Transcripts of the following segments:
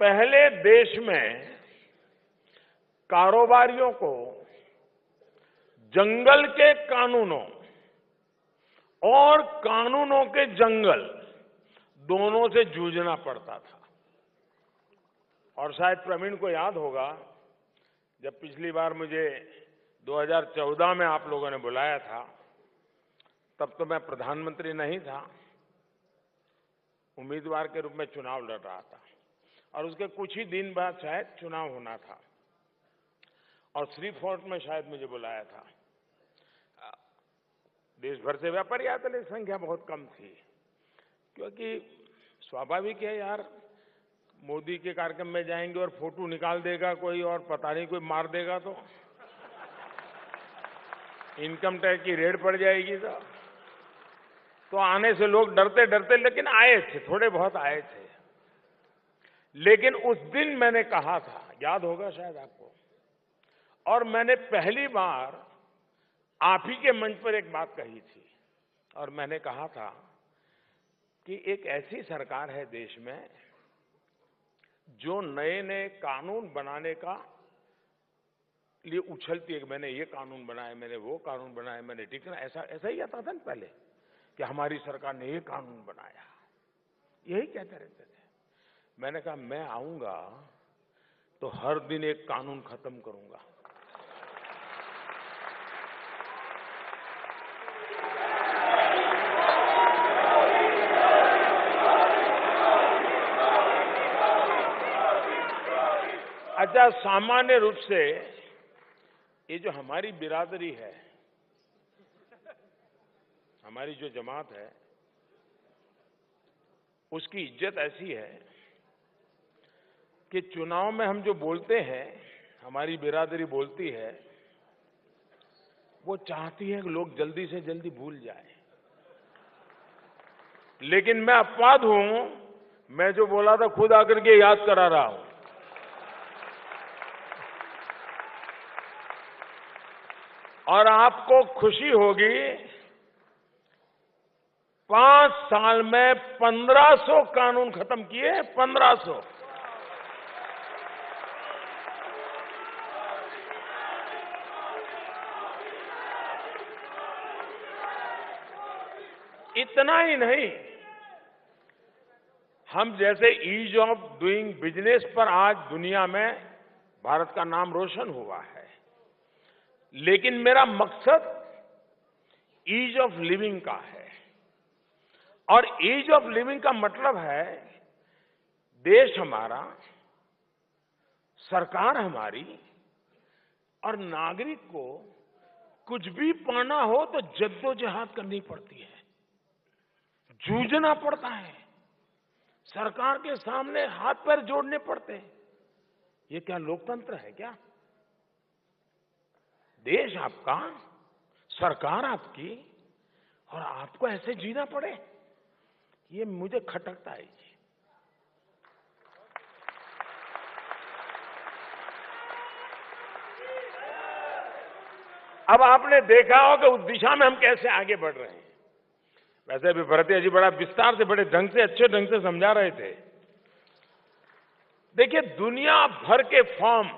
पहले देश में कारोबारियों को जंगल के कानूनों और कानूनों के जंगल दोनों से जूझना पड़ता था। और शायद प्रवीण को याद होगा, जब पिछली बार मुझे 2014 में आप लोगों ने बुलाया था, तब तो मैं प्रधानमंत्री नहीं था, उम्मीदवार के रूप में चुनाव लड़ रहा था और उसके कुछ ही दिन बाद शायद चुनाव होना था और श्री फोर्ट में शायद मुझे बुलाया था। देश भर से व्यापारी आते, लेकिन संख्या बहुत कम थी, क्योंकि स्वाभाविक है यार, मोदी के कार्यक्रम में जाएंगे और फोटो निकाल देगा कोई और पता नहीं कोई मार देगा तो इनकम टैक्स की रेड पड़ जाएगी। तो आने से लोग डरते डरते लेकिन आए थे, थोड़े बहुत आए थे। लेकिन उस दिन मैंने कहा था, याद होगा शायद आपको, और मैंने पहली बार आप ही के मंच पर एक बात कही थी और मैंने कहा था कि एक ऐसी सरकार है देश में जो नए नए कानून बनाने का लिए उछलती है कि मैंने ये कानून बनाया, मैंने वो कानून बनाया, मैंने ठीक ना, ऐसा ही आता था ना पहले कि हमारी सरकार ने ये कानून बनाया, यही कहते रहते थे। मैंने कहा मैं आऊंगा तो हर दिन एक कानून खत्म करूंगा। अच्छा, सामान्य रूप से ये जो हमारी बिरादरी है, हमारी जो जमात है, उसकी इज्जत ऐसी है कि चुनाव में हम जो बोलते हैं, हमारी बिरादरी बोलती है, वो चाहती है कि लोग जल्दी से जल्दी भूल जाएं। लेकिन मैं अपवाद हूं, मैं जो बोला था खुद आकर के याद करा रहा हूं। और आपको खुशी होगी, 5 साल में 1500 कानून खत्म किए, 1500। इतना ही नहीं, हम जैसे ईज ऑफ डूइंग बिजनेस पर आज दुनिया में भारत का नाम रोशन हुआ है, लेकिन मेरा मकसद ईज ऑफ लिविंग का है। और ईज ऑफ लिविंग का मतलब है देश हमारा, सरकार हमारी और नागरिक को कुछ भी पाना हो तो जद्दोजहद करनी पड़ती है, जूझना पड़ता है, सरकार के सामने हाथ पैर जोड़ने पड़ते हैं। ये क्या लोकतंत्र है क्या? देश आपका, सरकार आपकी, और आपको ऐसे जीना पड़े, ये मुझे खटकता है जी। अब आपने देखा हो कि उस दिशा में हम कैसे आगे बढ़ रहे हैं। वैसे भी भरतिया जी बड़ा विस्तार से, बड़े ढंग से, अच्छे ढंग से समझा रहे थे। देखिए, दुनिया भर के फॉर्म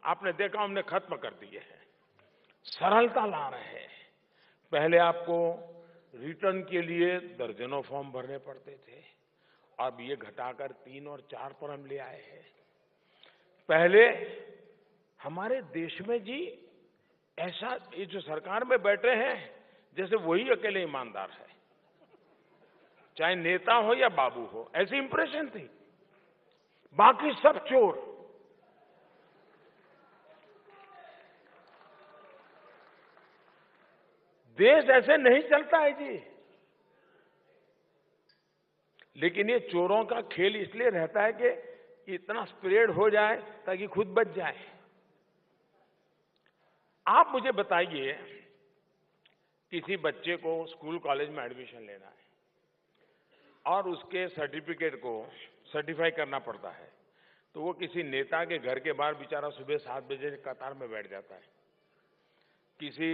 आपने देखा हमने खत्म कर दिए हैं, सरलता ला रहे हैं। पहले आपको रिटर्न के लिए दर्जनों फॉर्म भरने पड़ते थे, अब ये घटाकर 3 और 4 पर हम ले आए हैं। पहले हमारे देश में जी ऐसा, ये जो सरकार में बैठे हैं जैसे वही अकेले ईमानदार है, चाहे नेता हो या बाबू हो, ऐसी इंप्रेशन थी, बाकी सब चोर। देश ऐसे नहीं चलता है जी। लेकिन ये चोरों का खेल इसलिए रहता है कि इतना स्प्रेड हो जाए ताकि खुद बच जाए। आप मुझे बताइए, किसी बच्चे को स्कूल कॉलेज में एडमिशन लेना है और उसके सर्टिफिकेट को सर्टिफाई करना पड़ता है, तो वो किसी नेता के घर के बाहर बेचारा सुबह 7 बजे कतार में बैठ जाता है, किसी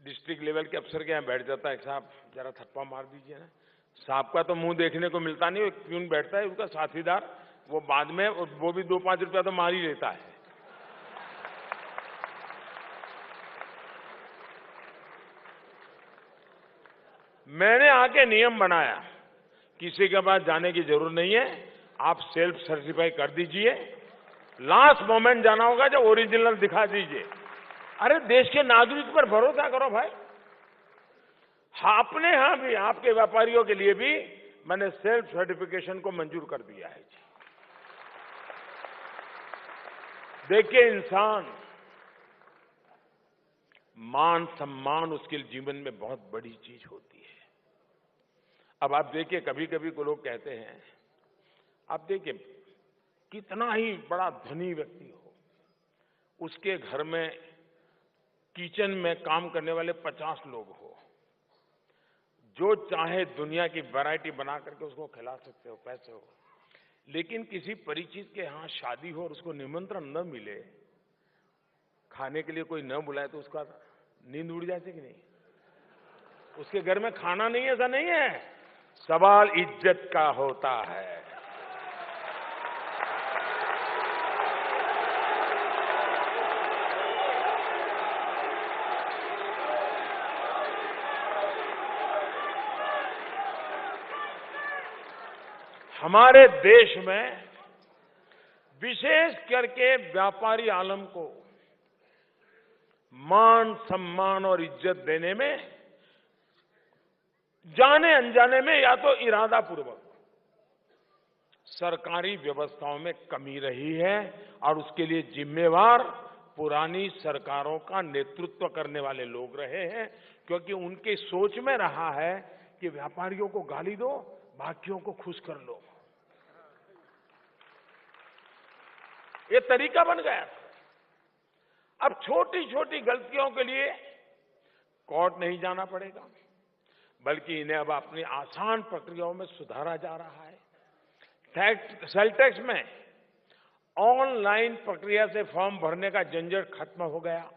डिस्ट्रिक्ट लेवल के अफसर के यहाँ बैठ जाता है, साहब जरा थप्पा मार दीजिए ना। साहब का तो मुंह देखने को मिलता नहीं, क्यों बैठता है, उसका साथीदार वो बाद में वो भी 2-5 रुपया तो मार ही लेता है। मैंने आके नियम बनाया, किसी के पास जाने की जरूरत नहीं है, आप सेल्फ सर्टिफाई कर दीजिए, लास्ट मोमेंट जाना होगा जब ओरिजिनल दिखा दीजिए। अरे देश के नागरिक पर भरोसा करो भाई। अपने यहां भी आपके व्यापारियों के लिए भी मैंने सेल्फ सर्टिफिकेशन को मंजूर कर दिया है जी। देखिए, इंसान मान सम्मान उसके जीवन में बहुत बड़ी चीज होती है। अब आप देखिए, कभी कभी को लोग कहते हैं, आप देखिए कितना ही बड़ा धनी व्यक्ति हो, उसके घर में किचन में काम करने वाले 50 लोग हो, जो चाहे दुनिया की वैरायटी बना करके उसको खिला सकते हो, पैसे हो, लेकिन किसी परिचित के यहां शादी हो और उसको निमंत्रण न मिले, खाने के लिए कोई न बुलाए, तो उसका नींद उड़ जाती कि नहीं? उसके घर में खाना नहीं है, ऐसा नहीं है, सवाल इज्जत का होता है। हमारे देश में विशेष करके व्यापारी आलम को मान सम्मान और इज्जत देने में, जाने अनजाने में या तो इरादा पूर्वक, सरकारी व्यवस्थाओं में कमी रही है, और उसके लिए जिम्मेवार पुरानी सरकारों का नेतृत्व करने वाले लोग रहे हैं, क्योंकि उनकी सोच में रहा है कि व्यापारियों को गाली दो, बाकियों को खुश कर लो। ये तरीका बन गया। अब छोटी छोटी गलतियों के लिए कोर्ट नहीं जाना पड़ेगा, बल्कि इन्हें अब अपनी आसान प्रक्रियाओं में सुधारा जा रहा है। सेल टैक्स में ऑनलाइन प्रक्रिया से फॉर्म भरने का झंझट खत्म हो गया।